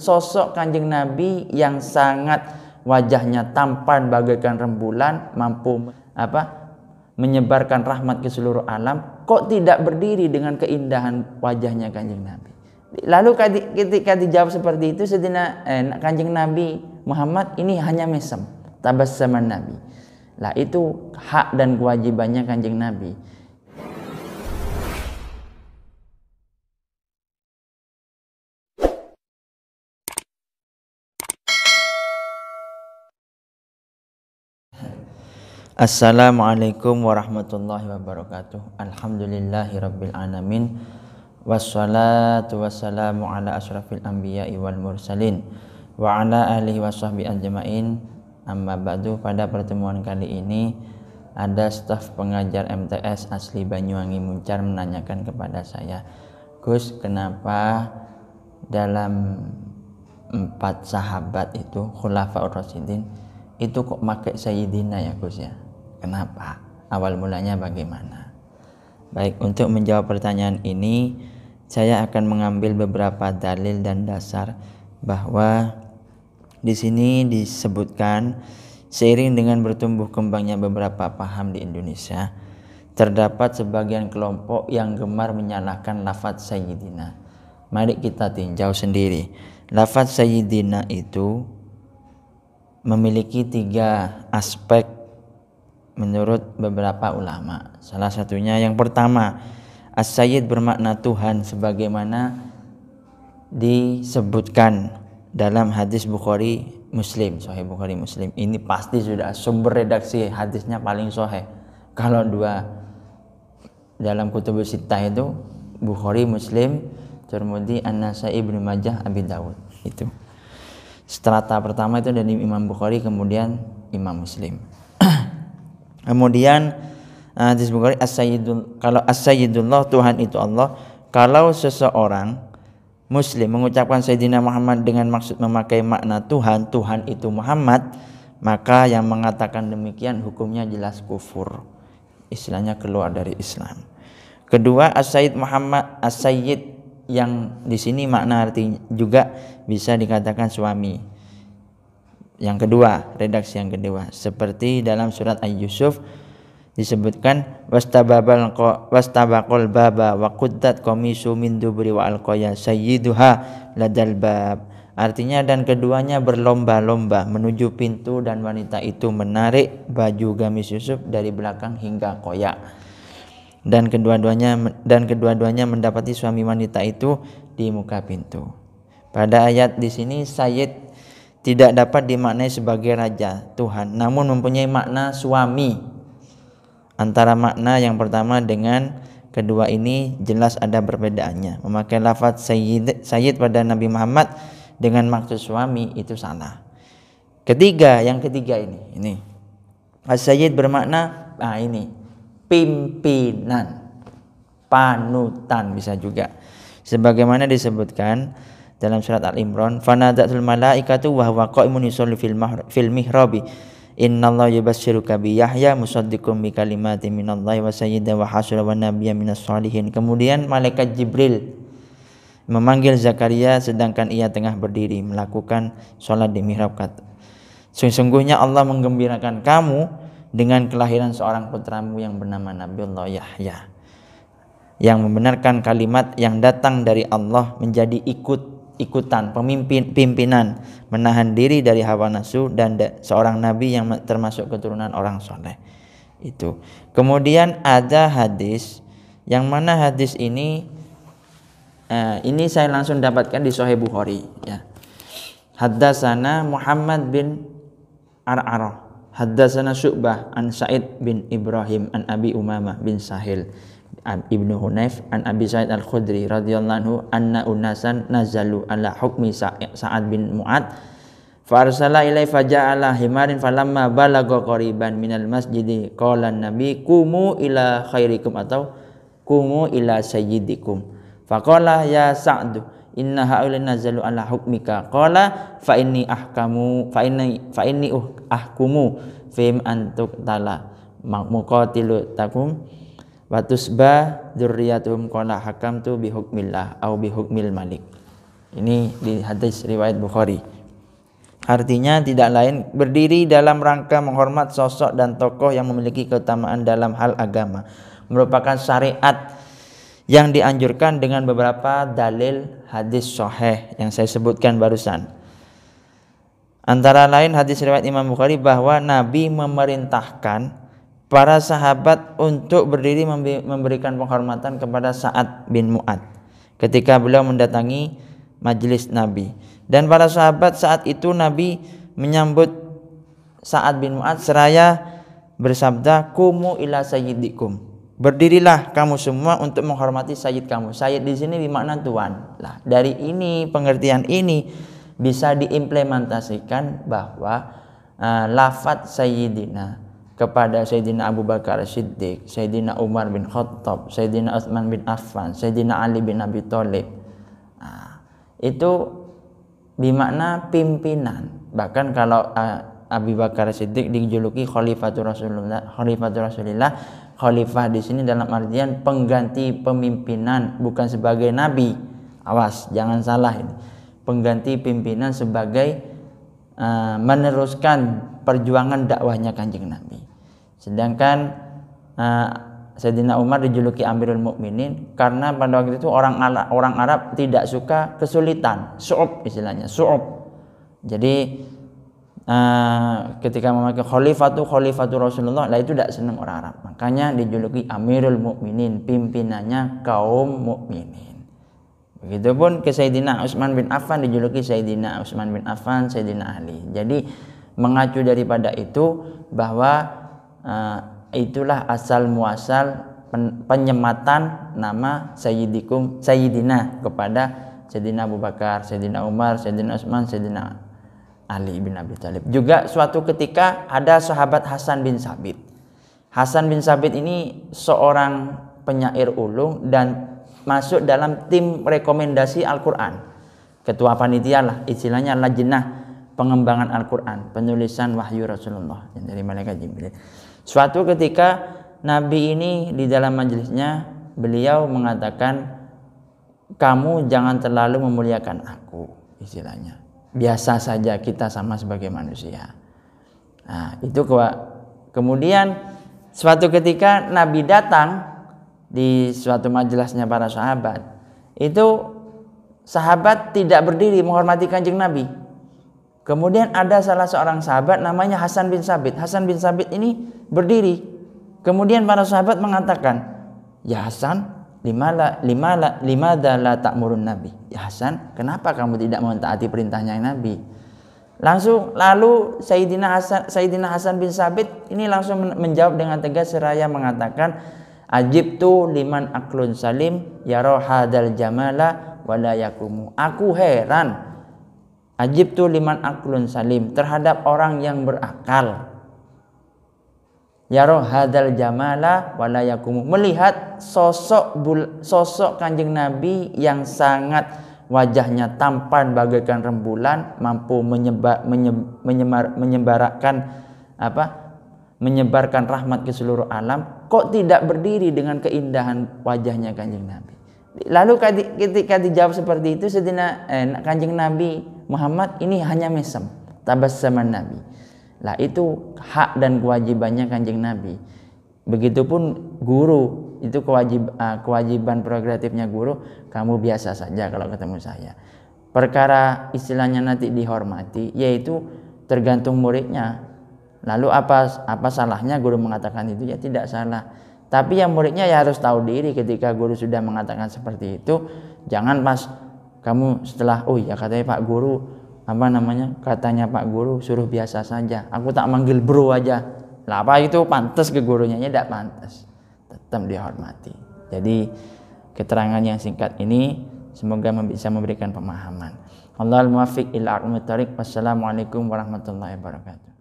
Sosok Kanjeng Nabi yang sangat wajahnya tampan bagaikan rembulan, mampu menyebarkan rahmat ke seluruh alam, kok tidak berdiri dengan keindahan wajahnya Kanjeng Nabi. Lalu ketika dijawab seperti itu, Kanjeng Nabi Muhammad ini hanya mesem, tabassaman Nabi. Lah itu hak dan kewajibannya Kanjeng Nabi. Assalamualaikum warahmatullahi wabarakatuh. Alhamdulillahirabbil alamin. Wassalatu wassalamu ala asyrafil anbiya'i wal mursalin wa ala alihi washabbihi ajmain. Amma ba'du, pada pertemuan kali ini ada staf pengajar MTS asli Banyuwangi Muncar menanyakan kepada saya, Gus, kenapa dalam 4 sahabat itu Khulafaur Rasyidin itu kok pakai Sayyidina ya Gus ya? Kenapa? Awal mulanya bagaimana? Baik, untuk menjawab pertanyaan ini saya akan mengambil beberapa dalil dan dasar bahwa di sini disebutkan seiring dengan bertumbuh kembangnya beberapa paham di Indonesia, terdapat sebagian kelompok yang gemar menyalahkan lafaz Sayyidina. Mari kita tinjau sendiri. Lafaz Sayyidina itu memiliki 3 aspek menurut beberapa ulama. Salah satunya yang pertama, As-Sayyid bermakna Tuhan sebagaimana disebutkan dalam hadis Bukhari Muslim, Sahih Bukhari Muslim. Ini pasti sudah sumber redaksi hadisnya paling sahih. Kalau 2 dalam kutubus sittah itu Bukhari, Muslim, Tirmidzi, An-Nasa'i, Ibnu Majah, Abi Dawud. Itu strata pertama itu dari Imam Bukhari, kemudian Imam Muslim. Kemudian hadis Bukhari, kalau As-Sayyidullah, Tuhan itu Allah. Kalau seseorang Muslim mengucapkan Sayyidina Muhammad dengan maksud memakai makna Tuhan, Tuhan itu Muhammad, maka yang mengatakan demikian hukumnya jelas kufur, istilahnya keluar dari Islam. Kedua, As-Sayyid Muhammad, As-Sayyid yang di sini makna arti juga bisa dikatakan suami. Yang kedua, redaksi yang kedua, seperti dalam surat Yusuf disebutkan wastabaqal baba wa quddat qamisu min dubri wa alqaya sayyiduha ladal bab. Artinya, dan keduanya berlomba-lomba menuju pintu dan wanita itu menarik baju gamis Yusuf dari belakang hingga koyak. Dan kedua-duanya mendapati suami wanita itu di muka pintu. Pada ayat di sini Sayyid tidak dapat dimaknai sebagai raja, Tuhan, namun mempunyai makna suami. Antara makna yang pertama dengan kedua ini jelas ada perbedaannya. Memakai lafaz Sayyid pada Nabi Muhammad dengan maksud suami itu salah. Yang ketiga ini As-Sayyid bermakna ini pimpinan, panutan bisa juga. Sebagaimana disebutkan dalam surat Al-Imran, fanadatul malaikatu wa huwa qa'imun yusalli fil mihrabi innallaha yubasyshiruka bi Yahya musaddiqum bi kalimatin minallahi wa sayyidan wa hasura wa nabiyyan minas shalihin. Kemudian malaikat Jibril memanggil Zakaria sedangkan ia tengah berdiri melakukan salat di mihrab. Sesungguhnya Allah menggembirakan kamu dengan kelahiran seorang putramu yang bernama Nabiullah Yahya, yang membenarkan kalimat yang datang dari Allah, menjadi ikutan pimpinan, menahan diri dari hawa nafsu, dan seorang nabi yang termasuk keturunan orang soleh. Itu. Kemudian ada hadis yang mana hadis ini saya langsung dapatkan di Sahih Bukhari ya. Haddatsana Muhammad bin Ar'arah, haddatsana Syu'bah an Sa'id bin Ibrahim an Abi Umamah bin Sahil Ibnu Hunayf an Abi Sa'id Al-Khudri radhiyallahu anhu anna unasan nazalu ala hukmi Sa'ad bin Mu'ad farsala ilai faja'ala himarin falamma balagha qariban minal masjidi qala nabi kumu ila khairikum atau kumu ila sayyidikum faqala ya Sa'd inna haula nazalu ala hukmika qala fa inni ahkumu fim antuk tala muqatilu takum watusba dzurriyyatuhum qala hakamtu bihukmillah au bihukmil malik. Ini di hadis riwayat Bukhari. Artinya tidak lain berdiri dalam rangka menghormat sosok dan tokoh yang memiliki keutamaan dalam hal agama. Merupakan syariat yang dianjurkan dengan beberapa dalil hadis sahih yang saya sebutkan barusan. Antara lain hadis riwayat Imam Bukhari bahwa Nabi memerintahkan para sahabat untuk berdiri memberikan penghormatan kepada Sa'ad bin Mu'adz ketika beliau mendatangi majelis Nabi. Dan para sahabat saat itu Nabi menyambut Sa'ad bin Mu'adz seraya bersabda, "Kumu ila sayyidikum." Berdirilah kamu semua untuk menghormati sayyid kamu. Sayyid di sini bermakna tuan. Lah, dari ini pengertian ini bisa diimplementasikan bahwa lafaz sayyidina kepada Sayyidina Abu Bakar Siddiq, Sayyidina Umar bin Khattab, Sayyidina Utsman bin Affan, Sayyidina Ali bin Abi Thalib. Itu bermakna pimpinan. Bahkan kalau Abu Bakar Siddiq dijuluki Khalifatul Rasulullah, khalifah di sini dalam artian pengganti pemimpinan, bukan sebagai nabi. Awas, jangan salah ini. Pengganti pimpinan sebagai meneruskan perjuangan dakwahnya Kanjeng Nabi. Sedangkan Sayyidina Umar dijuluki Amirul Mukminin karena pada waktu itu orang Arab tidak suka kesulitan, su'ub istilahnya, su'ub. Jadi ketika memakai khalifatu Rasulullah, lah itu tidak senang orang Arab. Makanya dijuluki Amirul Mukminin, pimpinannya kaum mukminin. Begitupun ke Sayyidina Utsman bin Affan dijuluki Sayyidina Utsman bin Affan, Sayyidina Ali. Jadi mengacu daripada itu bahwa itulah asal muasal penyematan nama Sayyidina kepada Sayyidina Abu Bakar, Sayyidina Umar, Sayyidina Utsman, Sayyidina Ali bin Abi Thalib. Juga suatu ketika ada sahabat Hasan bin Sabit. Hasan bin Sabit ini seorang penyair ulung dan masuk dalam tim rekomendasi Al-Quran. Ketua panitia lah, istilahnya lajnah pengembangan Al-Quran, penulisan wahyu Rasulullah dari malaikat Jibril. Suatu ketika Nabi ini di dalam majelisnya beliau mengatakan, kamu jangan terlalu memuliakan aku, istilahnya. Biasa saja kita sama sebagai manusia. Nah, itu kemudian suatu ketika Nabi datang di suatu majelisnya para sahabat. Itu sahabat tidak berdiri menghormati Kanjeng Nabi. Kemudian ada salah seorang sahabat namanya Hasan bin Sabit. Hasan bin Sabit ini berdiri. Kemudian para sahabat mengatakan, "Ya Hasan, limadza la ta'murun Nabi?" Ya Hasan, kenapa kamu tidak mentaati perintahnya Nabi? Lalu Sayyidina Hasan bin Sabit ini langsung menjawab dengan tegas seraya mengatakan, "Ajibtu liman aklun salim yara hadal jamala wala yakumu." Aku heran. Ajibtu liman aklun salim, terhadap orang yang berakal. Yara hadal jamala wala yakumu, melihat sosok Kanjeng Nabi yang sangat wajahnya tampan bagaikan rembulan, mampu menyebarkan rahmat ke seluruh alam, kok tidak berdiri dengan keindahan wajahnya Kanjeng Nabi. Lalu ketika dijawab seperti itu, Kanjeng Nabi Muhammad ini hanya mesem, tabassaman Nabi. Lah itu hak dan kewajibannya Kanjeng Nabi. Begitupun guru, itu kewajiban prerogatifnya guru. Kamu biasa saja kalau ketemu saya. Perkara istilahnya nanti dihormati, yaitu tergantung muridnya. Lalu apa salahnya guru mengatakan itu? Ya tidak salah. Tapi yang muridnya ya harus tahu diri ketika guru sudah mengatakan seperti itu. Jangan pas kamu setelah, oh ya katanya Pak Guru, katanya Pak Guru suruh biasa saja. Aku tak manggil bro aja. Lah apa itu pantas ke gurunya? Ya tidak pantas. Tetap dihormati. Jadi keterangan yang singkat ini semoga bisa memberikan pemahaman. Allahul muwaffiq ila aqwamit thoriq. Wassalamualaikum warahmatullahi wabarakatuh.